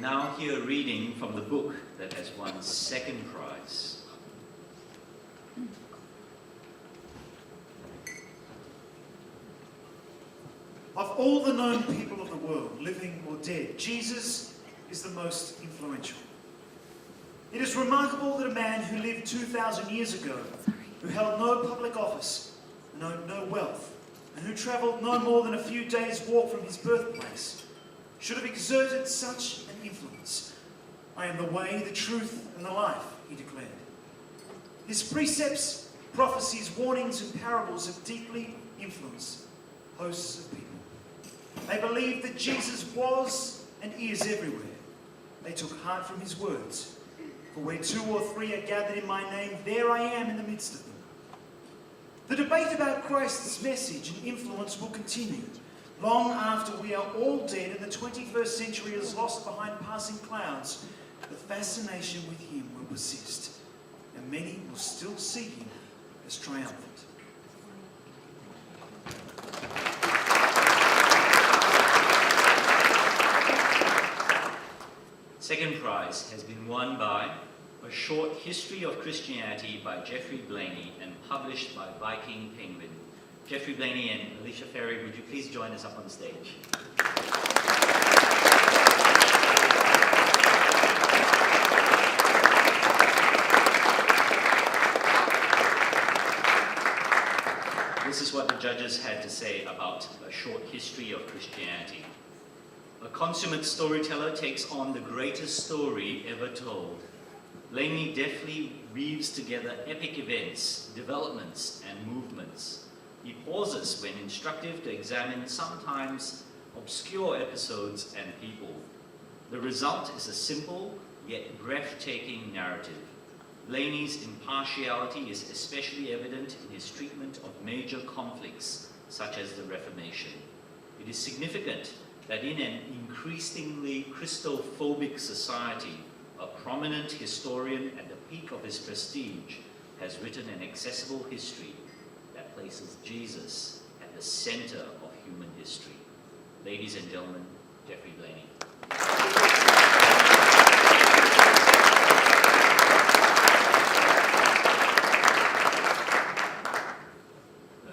now hear a reading from the book that has won second prize. Of all the known people of the world, living or dead, Jesus is the most influential. It is remarkable that a man who lived 2,000 years ago, who held no public office, and owned no wealth, and who travelled no more than a few days' walk from his birthplace, should have exerted such an influence. I am the way, the truth, and the life, he declared. His precepts, prophecies, warnings, and parables have deeply influenced hosts of people. They believed that Jesus was and is everywhere. They took heart from his words. For where 2 or 3 are gathered in my name, there I am in the midst of them. The debate about Christ's message and influence will continue long after we are all dead and the 21st century is lost behind passing clouds. The fascination with him will persist, and many will still see him as triumphant. Second prize has been won by A Short History of Christianity by Geoffrey Blainey and published by Viking Penguin. Geoffrey Blainey and Alicia Ferry, would you please join us up on the stage? This is what the judges had to say about A Short History of Christianity. A consummate storyteller takes on the greatest story ever told. Blainey deftly weaves together epic events, developments, and movements. He pauses when instructive to examine sometimes obscure episodes and people. The result is a simple yet breathtaking narrative. Blainey's impartiality is especially evident in his treatment of major conflicts, such as the Reformation. It is significant that in an increasingly Christophobic society, a prominent historian at the peak of his prestige has written an accessible history that places Jesus at the center of human history. Ladies and gentlemen, Geoffrey Blainey.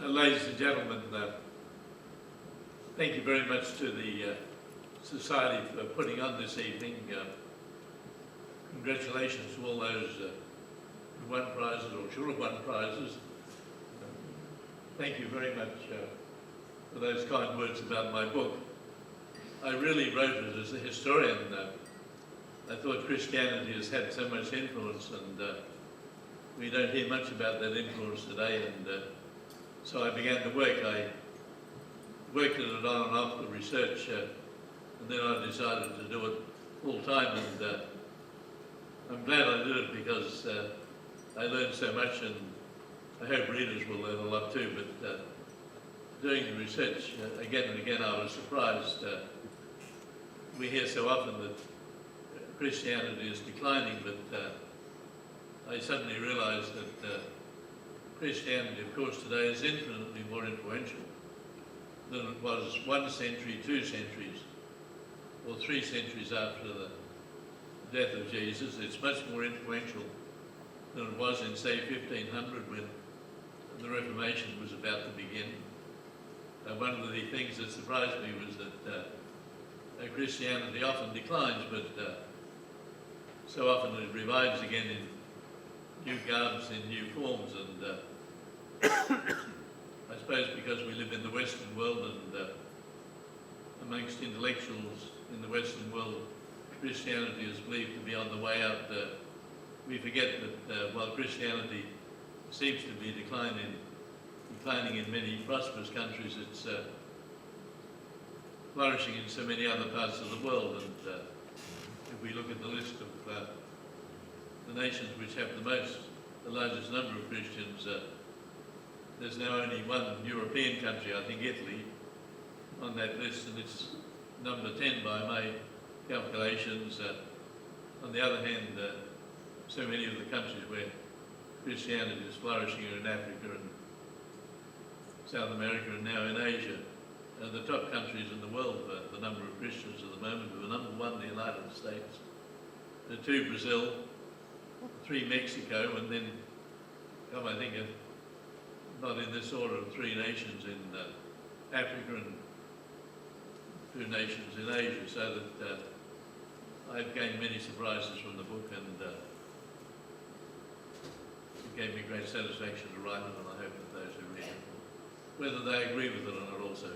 Ladies and gentlemen, thank you very much to the Society for putting on this evening. Congratulations to all those who won prizes or should have won prizes. Thank you very much for those kind words about my book. I really wrote it as a historian. I thought Christianity has had so much influence, and we don't hear much about that influence today, and so I began to work. I worked at it on and off the research, and then I decided to do it full time, and I'm glad I did it because I learned so much, and I hope readers will learn a lot too. But doing the research again and again, I was surprised. We hear so often that Christianity is declining, but I suddenly realized that Christianity, of course, today is infinitely more influential than it was 1 century, 2 centuries, or 3 centuries after the death of Jesus. It's much more influential than it was in, say, 1500 when the Reformation was about to begin. One of the things that surprised me was that Christianity often declines, but so often it revives again in new garbs, in new forms, and I suppose because we live in the Western world and amongst intellectuals in the Western world, Christianity is believed to be on the way out. We forget that while Christianity seems to be declining in many prosperous countries, it's flourishing in so many other parts of the world. And if we look at the list of the nations which have the largest number of Christians, there's now only one European country, I think Italy, on that list, and it's number 10 by my calculations. On the other hand, so many of the countries where Christianity is flourishing are in Africa and South America and now in Asia. the top countries in the world for the number of Christians at the moment. We were number one, the United States, two, Brazil, three, Mexico, and then, I think, not in this order, three nations in Africa and two nations in Asia, so that I've gained many surprises from the book, and it gave me great satisfaction to write it, and I hope that those who read it, whether they agree with it or not, also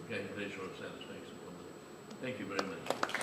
gain pleasure or satisfaction from it. Thank you very much.